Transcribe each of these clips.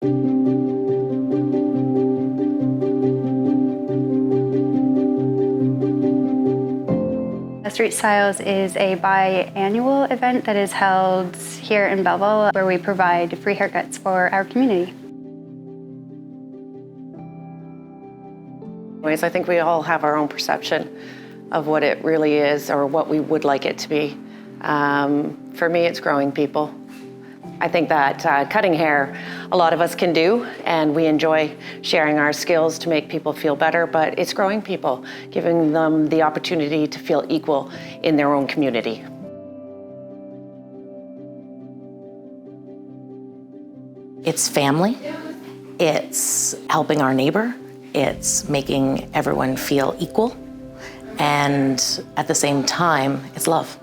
Street Styles is a biannual event that is held here in Belleville where we provide free haircuts for our community. I think we all have our own perception of what it really is or what we would like it to be. For me, it's growing people. I think that cutting hair, a lot of us can do, and we enjoy sharing our skills to make people feel better, but it's growing people, giving them the opportunity to feel equal in their own community. It's family, it's helping our neighbor, it's making everyone feel equal, and at the same time, it's love.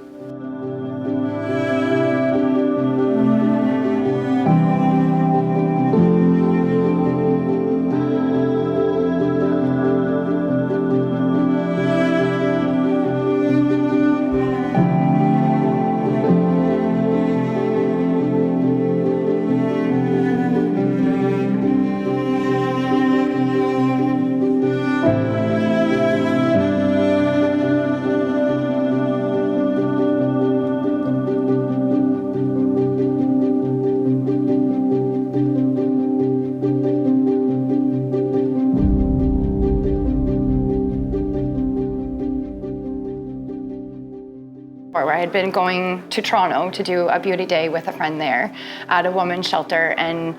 I had been going to Toronto to do a beauty day with a friend there at a women's shelter, and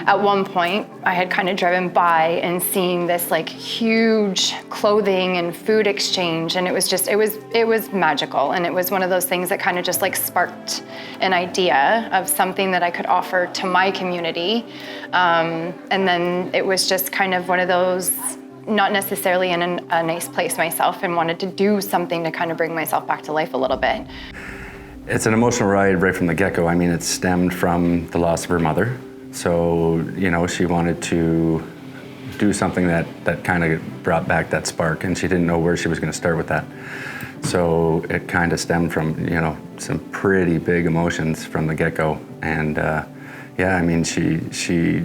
at one point I had kind of driven by and seen this like huge clothing and food exchange, and it was magical, and it was one of those things that kind of just like sparked an idea of something that I could offer to my community, and then it was just kind of one of those, not necessarily in a nice place myself, and wanted to do something to kind of bring myself back to life a little bit. It's an emotional ride right from the get-go. I mean, it stemmed from the loss of her mother. So, you know, she wanted to do something that kind of brought back that spark, and she didn't know where she was going to start with that. So it kind of stemmed from, you know, some pretty big emotions from the get-go. And yeah, I mean, she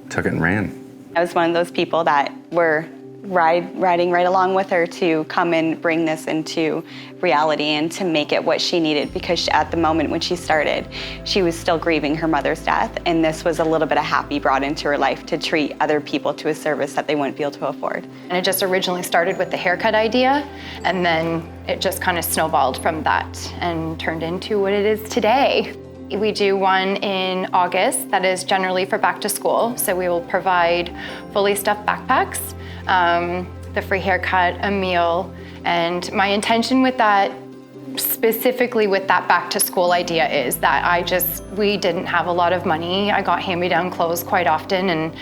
took it and ran. I was one of those people that were riding right along with her to come and bring this into reality and to make it what she needed, because at the moment when she started, she was still grieving her mother's death, and this was a little bit of happy brought into her life to treat other people to a service that they wouldn't be able to afford. And it just originally started with the haircut idea, and then it just kind of snowballed from that and turned into what it is today. We do one in August that is generally for back to school. So we will provide fully stuffed backpacks, the free haircut, a meal. And my intention with that, specifically with that back to school idea, is that we didn't have a lot of money. I got hand-me-down clothes quite often, and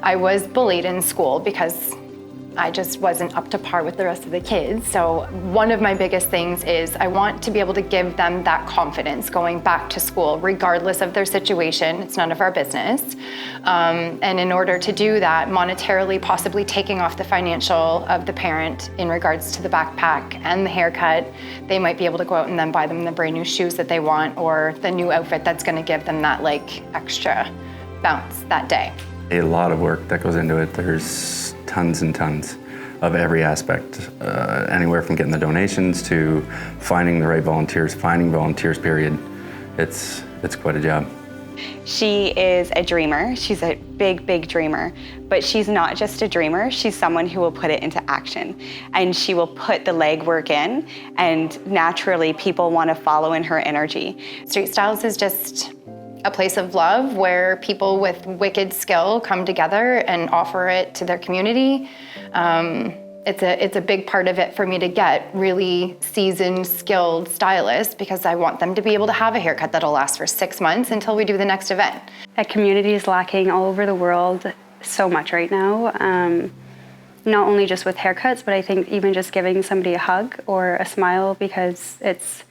I was bullied in school because I just wasn't up to par with the rest of the kids. So one of my biggest things is I want to be able to give them that confidence going back to school, regardless of their situation. It's none of our business. And in order to do that, monetarily, possibly taking off the financial of the parent in regards to the backpack and the haircut, they might be able to go out and then buy them the brand new shoes that they want, or the new outfit that's gonna give them that like extra bounce that day. A lot of work that goes into it. There's tons and tons of every aspect, anywhere from getting the donations to finding the right volunteers, finding volunteers, period. It's quite a job. She is a dreamer. She's a big, big dreamer, but she's not just a dreamer. She's someone who will put it into action, and she will put the legwork in, and naturally people want to follow in her energy. Street Styles is just a place of love where people with wicked skill come together and offer it to their community. It's a big part of it for me to get really seasoned, skilled stylists, because I want them to be able to have a haircut that'll last for 6 months until we do the next event. That community is lacking all over the world so much right now. Not only just with haircuts, but I think even just giving somebody a hug or a smile, because it's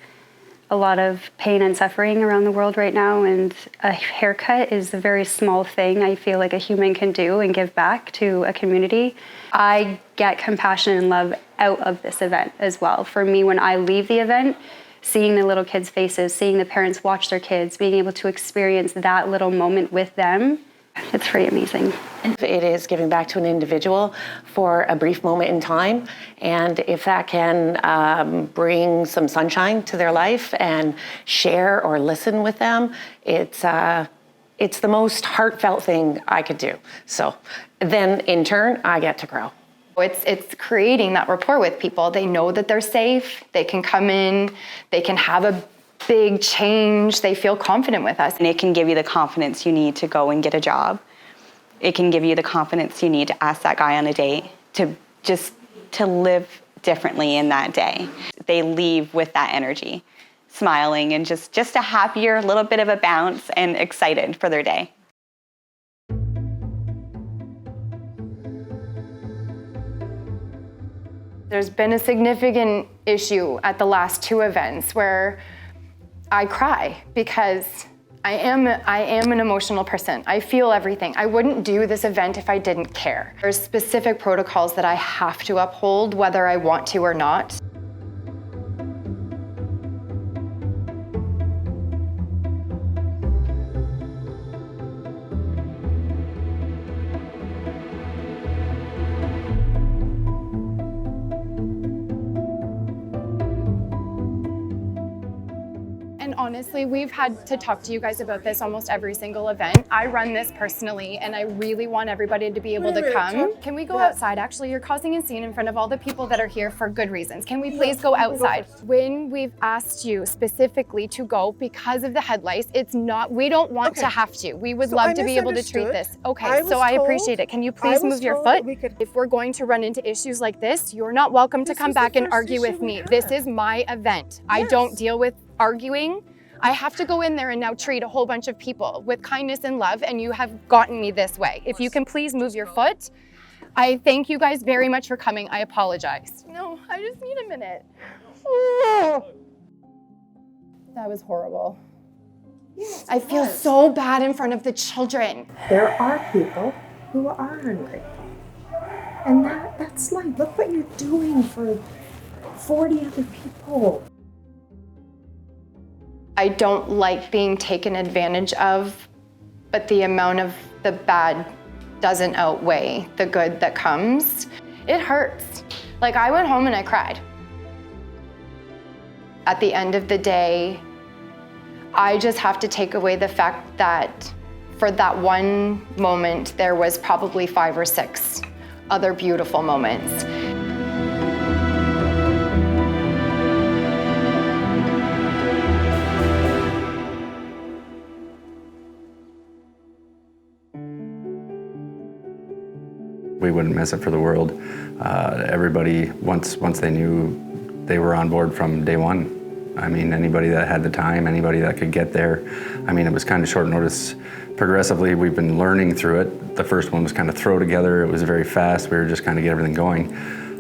a lot of pain and suffering around the world right now, and a haircut is a very small thing I feel like a human can do and give back to a community. I get compassion and love out of this event as well. For me, when I leave the event, seeing the little kids' faces, seeing the parents watch their kids, being able to experience that little moment with them It's pretty amazing. It is giving back to an individual for a brief moment in time, and if that can bring some sunshine to their life and share or listen with them, it's the most heartfelt thing I could do. So then in turn, I get to grow. It's creating that rapport with people. They know that they're safe. They can come in. They can have a big change. They feel confident with us. And it can give you the confidence you need to go and get a job. It can give you the confidence you need to ask that guy on a date, to live differently in that day. They leave with that energy, smiling and just a happier, little bit of a bounce and excited for their day. There's been a significant issue at the last 2 events where I cry because I am an emotional person. I feel everything. I wouldn't do this event if I didn't care. There's specific protocols that I have to uphold whether I want to or not. Honestly, we've had to talk to you guys about this almost every single event. I run this personally, and I really want everybody to be able to come. Can we go outside? Actually, you're causing a scene in front of all the people that are here for good reasons. Can we please go outside? When we've asked you specifically to go because of the headlights, it's not, we don't want to have to. We would love to be able to treat this. Okay, so I appreciate it. Can you please move your foot? If we're going to run into issues like this, you're not welcome to come back and argue with me. This is my event. I don't deal with arguing. I have to go in there and now treat a whole bunch of people with kindness and love, and you have gotten me this way. If you can please move your foot. I thank you guys very much for coming. I apologize. No, I just need a minute. That was horrible. Yes, I feel so bad in front of the children. There are people who are ungrateful. And that's like, look what you're doing for 40 other people. I don't like being taken advantage of, but the amount of the bad doesn't outweigh the good that comes. It hurts. Like, I went home and I cried. At the end of the day, I just have to take away the fact that for that one moment, there was probably 5 or 6 other beautiful moments. We wouldn't miss it for the world. Everybody, once they knew, they were on board from day one. I mean, anybody that had the time, anybody that could get there. I mean, it was kind of short notice. Progressively, we've been learning through it. The first one was kind of throw together. It was very fast. We were just kind of get everything going.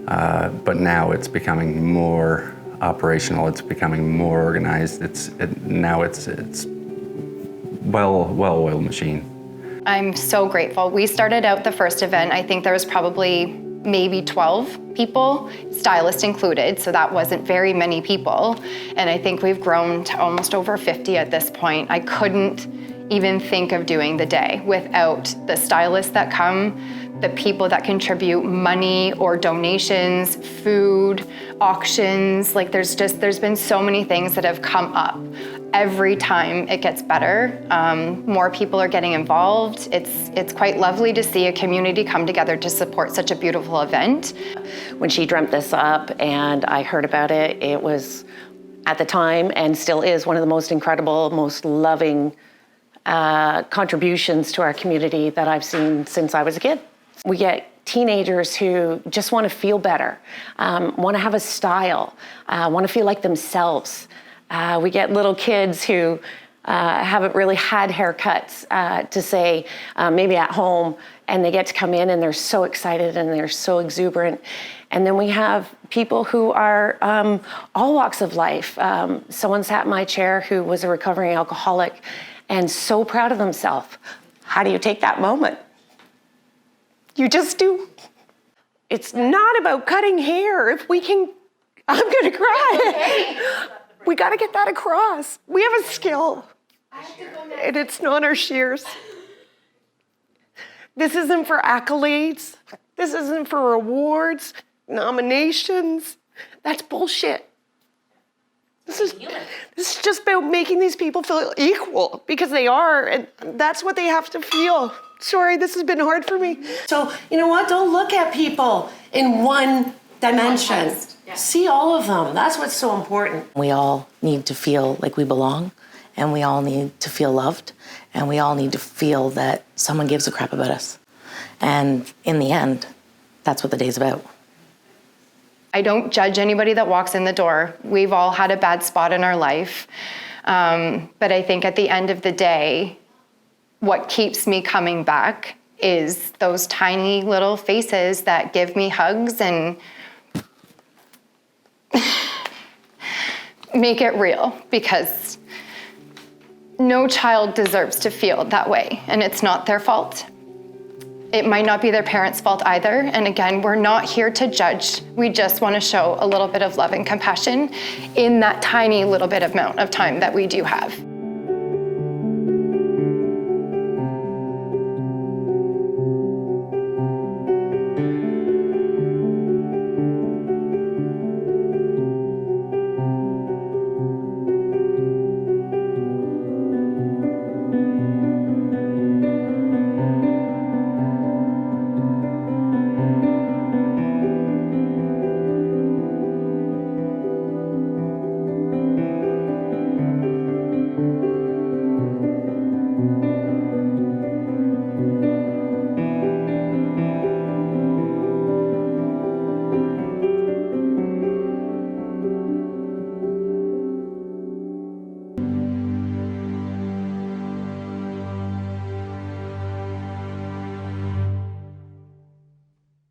But now it's becoming more operational. It's becoming more organized. Now it's well-oiled machine. I'm so grateful. We started out the first event, I think there was probably maybe 12 people, stylist included, so that wasn't very many people. And I think we've grown to almost over 50 at this point. I couldn't even think of doing the day without the stylists that come, the people that contribute money or donations, food, auctions. Like there's been so many things that have come up. Every time it gets better, more people are getting involved. It's quite lovely to see a community come together to support such a beautiful event. When she dreamt this up and I heard about it, it was at the time and still is one of the most incredible, most loving contributions to our community that I've seen since I was a kid. We get teenagers who just want to feel better, want to have a style, want to feel like themselves. We get little kids who haven't really had haircuts to say, maybe at home, and they get to come in and they're so excited and they're so exuberant. And then we have people who are all walks of life. Someone sat in my chair who was a recovering alcoholic and so proud of themselves. How do you take that moment? You just do. It's not about cutting hair. If we can, I'm gonna cry. We gotta get that across. We have a skill, and it's not our shears. This isn't for accolades. This isn't for awards, nominations. That's bullshit. This is just about making these people feel equal, because they are, and that's what they have to feel. Sorry, this has been hard for me. So, you know what? Don't look at people in one dimension. See all of them. That's what's so important. We all need to feel like we belong, and we all need to feel loved, and we all need to feel that someone gives a crap about us. And in the end, that's what the day's about. I don't judge anybody that walks in the door. We've all had a bad spot in our life. But I think at the end of the day, what keeps me coming back is those tiny little faces that give me hugs and make it real, because no child deserves to feel that way, and it's not their fault. It might not be their parents' fault either. And again, we're not here to judge. We just want to show a little bit of love and compassion in that tiny little bit of amount of time that we do have.